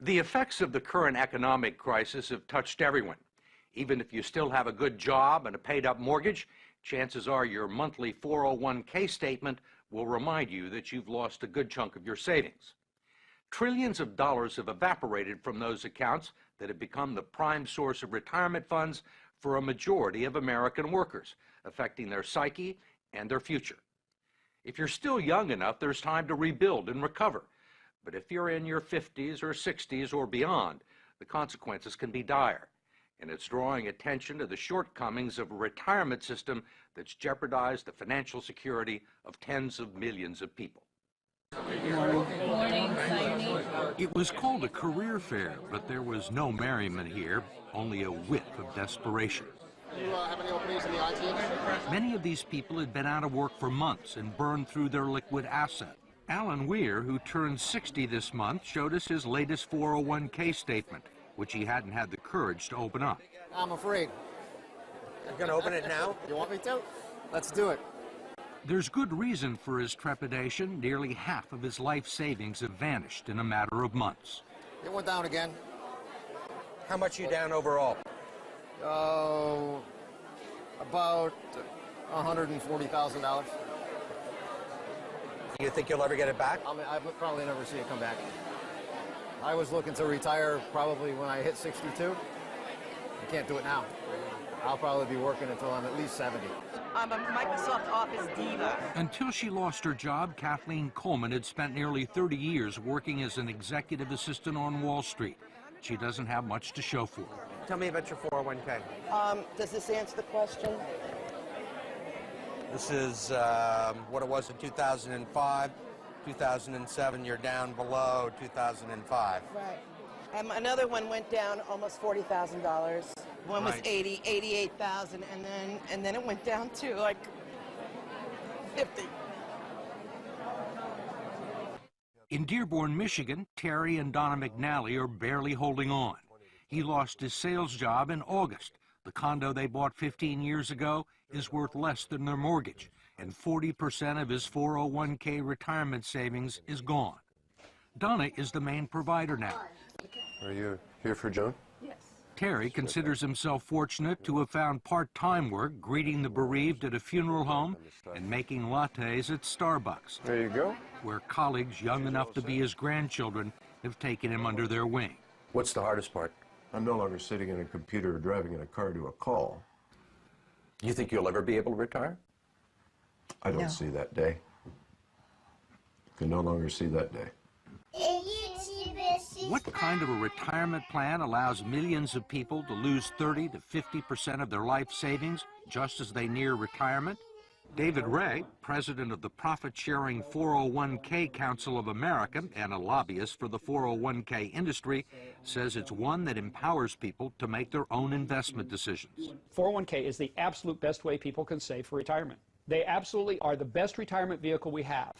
The effects of the current economic crisis have touched everyone. Even if you still have a good job and a paid-up mortgage, chances are your monthly 401k statement will remind you that you've lost a good chunk of your savings. Trillions of dollars have evaporated from those accounts that have become the prime source of retirement funds for a majority of American workers, affecting their psyche and their future. If you're still young enough, there's time to rebuild and recover. But if you're in your 50s or 60s or beyond, the consequences can be dire. And it's drawing attention to the shortcomings of a retirement system that's jeopardized the financial security of tens of millions of people. Good morning. Good morning. It was called a career fair, but there was no merriment here, only a whiff of desperation. Do you have any openings in the IT industry? Many of these people had been out of work for months and burned through their liquid asset. Alan Weir, who turned 60 this month, showed us his latest 401k statement, which he hadn't had the courage to open up. I'm afraid. You're going to open it now? You want me to? Let's do it. There's good reason for his trepidation. Nearly half of his life savings have vanished in a matter of months. It went down again. How much are you down overall? Oh, about $140,000. Do you think you'll ever get it back? I'll probably never see it come back. I was looking to retire probably when I hit 62. I can't do it now. I'll probably be working until I'm at least 70. I'm a Microsoft Office diva. Until she lost her job, Kathleen Coleman had spent nearly 30 years working as an executive assistant on Wall Street. She doesn't have much to show for it. Tell me about your 401k. Does this answer the question? This is what it was in 2005. 2007, you're down below 2005. Right. Another one went down almost $40,000. One was 88,000, and then it went down to like 50. In Dearborn, Michigan, Terry and Donna McNally are barely holding on. He lost his sales job in August. The condo they bought 15 years ago is worth less than their mortgage, and 40% of his 401k retirement savings is gone. Donna is the main provider now. Are you here for Joan? Yes. Terry considers himself fortunate to have found part-time work greeting the bereaved at a funeral home and making lattes at Starbucks. There you go. Where colleagues young enough to be his grandchildren have taken him under their wing. What's the hardest part? I'm no longer sitting in a computer or driving in a car to a call. You think you'll ever be able to retire? I don't see that day. I can no longer see that day. What kind of a retirement plan allows millions of people to lose 30 to 50% of their life savings just as they near retirement? David Ray, president of the profit-sharing 401k Council of America and a lobbyist for the 401k industry, says it's one that empowers people to make their own investment decisions. 401k is the absolute best way people can save for retirement. They absolutely are the best retirement vehicle we have.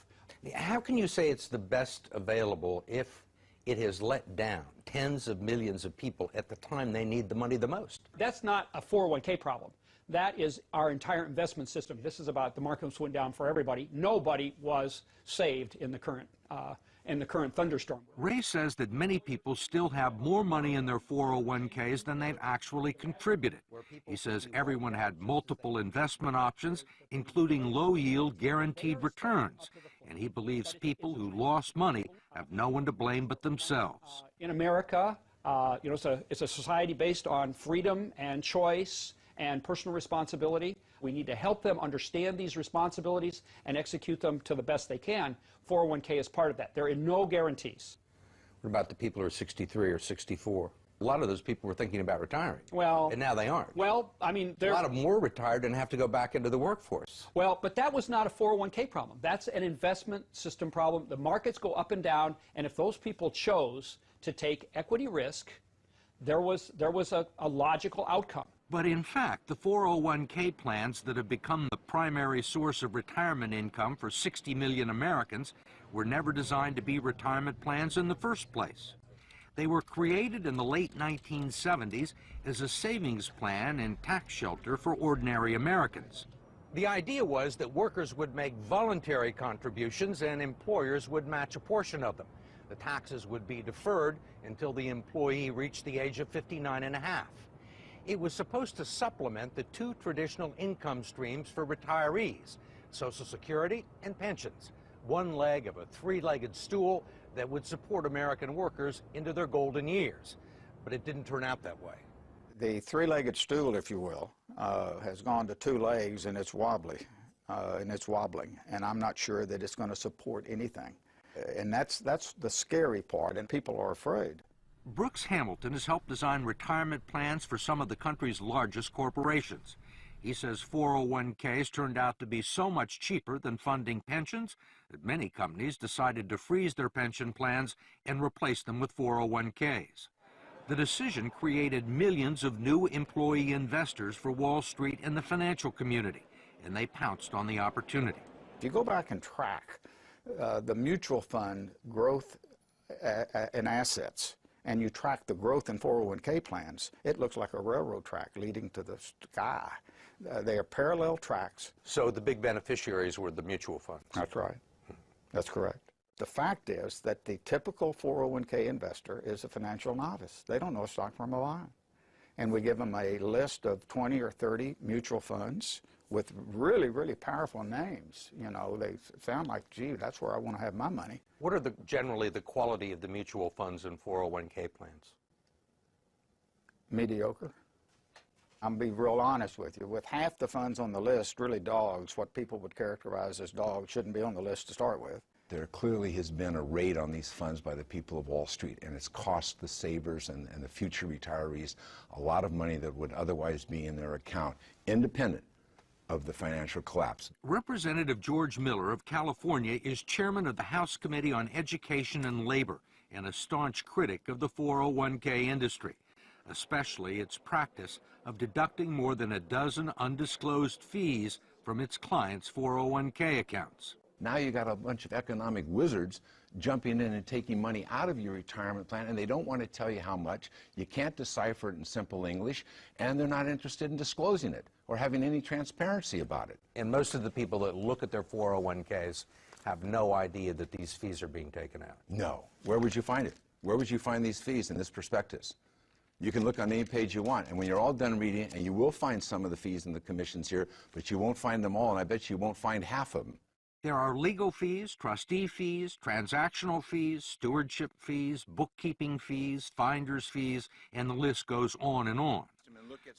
How can you say it's the best available if it has let down tens of millions of people at the time they need the money the most? That's not a 401k problem. That is our entire investment system. This is about the markets went down for everybody. Nobody was saved in the current thunderstorm. Ray says that many people still have more money in their 401ks than they've actually contributed. He says everyone had multiple investment options, including low-yield guaranteed returns, and he believes people who lost money have no one to blame but themselves. In America, it's a society based on freedom and choice and personal responsibility. We need to help them understand these responsibilities and execute them to the best they can. 401k is part of that. There are no guarantees. What about the people who are 63 or 64? A lot of those people were thinking about retiring. Well, and now they aren't. Well, I mean, a lot of them were retired and have to go back into the workforce. Well, but that was not a 401k problem. That's an investment system problem. The markets go up and down, and if those people chose to take equity risk, there was a logical outcome. But in fact, the 401k plans that have become the primary source of retirement income for 60 million Americans were never designed to be retirement plans in the first place. They were created in the late 1970s as a savings plan and tax shelter for ordinary Americans. The idea was that workers would make voluntary contributions and employers would match a portion of them. The taxes would be deferred until the employee reached the age of 59 and a half. It was supposed to supplement the two traditional income streams for retirees, Social Security and pensions, one leg of a three-legged stool that would support American workers into their golden years. But it didn't turn out that way. The three-legged stool, if you will, has gone to two legs, and it's wobbly, and it's wobbling, and I'm not sure that it's going to support anything. And that's the scary part, and people are afraid. Brooks Hamilton has helped design retirement plans for some of the country's largest corporations. He says 401ks turned out to be so much cheaper than funding pensions that many companies decided to freeze their pension plans and replace them with 401ks. The decision created millions of new employee investors for Wall Street and the financial community, and they pounced on the opportunity. If you go back and track the mutual fund growth in assets, and you track the growth in 401k plans, it looks like a railroad track leading to the sky. They are parallel tracks. So the big beneficiaries were the mutual funds. That's right. That's correct. The fact is that the typical 401k investor is a financial novice. They don't know a stock from a bond. And we give them a list of 20 or 30 mutual funds with really, really powerful names. You know, they sound like, gee, that's where I want to have my money. What are generally the quality of the mutual funds and 401k plans? Mediocre. I'm going to be real honest with you. With half the funds on the list, really dogs, what people would characterize as dogs, shouldn't be on the list to start with. There clearly has been a raid on these funds by the people of Wall Street, and it's cost the savers and the future retirees a lot of money that would otherwise be in their account, independent of the financial collapse. Representative George Miller of California is chairman of the House Committee on Education and Labor and a staunch critic of the 401k industry, especially its practice of deducting more than a dozen undisclosed fees from its clients' 401k accounts. Now you got a bunch of economic wizards jumping in and taking money out of your retirement plan, and they don't want to tell you how much. You can't decipher it in simple English, and they're not interested in disclosing it or having any transparency about it. And most of the people that look at their 401ks have no idea that these fees are being taken out. No. Where would you find it? Where would you find these fees in this prospectus? You can look on any page you want, and when you're all done reading it, and you will find some of the fees and the commissions here, but you won't find them all, and I bet you won't find half of them. There are legal fees, trustee fees, transactional fees, stewardship fees, bookkeeping fees, finder's fees, and the list goes on and on.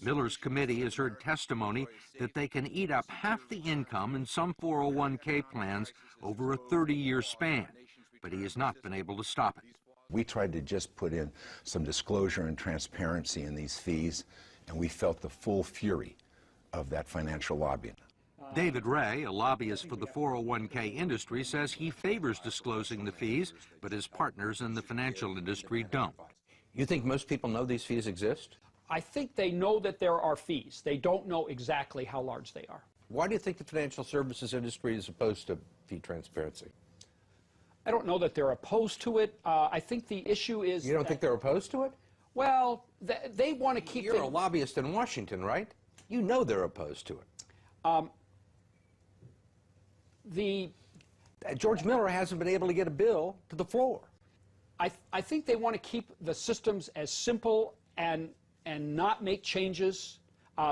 Miller's committee has heard testimony that they can eat up half the income in some 401k plans over a 30-year span, but he has not been able to stop it. We tried to just put in some disclosure and transparency in these fees, and we felt the full fury of that financial lobbying. David Ray, a lobbyist for the 401k industry, says he favors disclosing the fees, but his partners in the financial industry don't. You think most people know these fees exist? I think they know that there are fees. They don't know exactly how large they are. Why do you think the financial services industry is opposed to fee transparency? I don't know that they're opposed to it. I think the issue is... You don't think they're opposed to it? Well, they want to keep... You're a lobbyist in Washington, right? You know they're opposed to it. George Miller hasn't been able to get a bill to the floor. I think they want to keep the systems as simple and not make changes.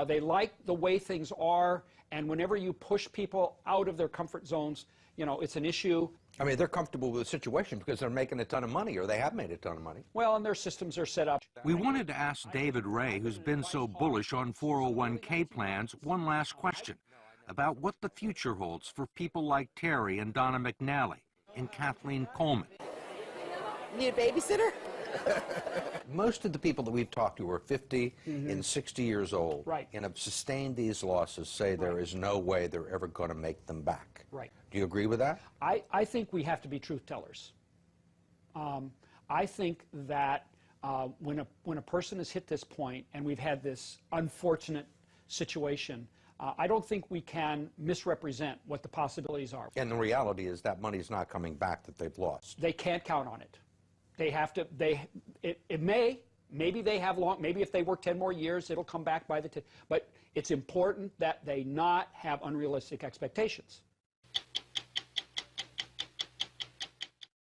They like the way things are, and whenever you push people out of their comfort zones, you know, it's an issue. I mean, they're comfortable with the situation because they're making a ton of money, or they have made a ton of money. Well, and their systems are set up. We wanted to ask David Ray, who's been so bullish on 401k plans, one last question about what the future holds for people like Terry and Donna McNally and Kathleen Coleman. Need a babysitter? Most of the people that we've talked to are 50 and 60 years old, Right. and have sustained these losses, say there is no way they're ever going to make them back. Right. Do you agree with that? I think we have to be truth tellers. I think that when a person has hit this point, and we've had this unfortunate situation, I don't think we can misrepresent what the possibilities are. And the reality is that money's not coming back that they've lost. They can't count on it. They have to, maybe they have maybe if they work 10 more years, it'll come back by the 10, but it's important that they not have unrealistic expectations.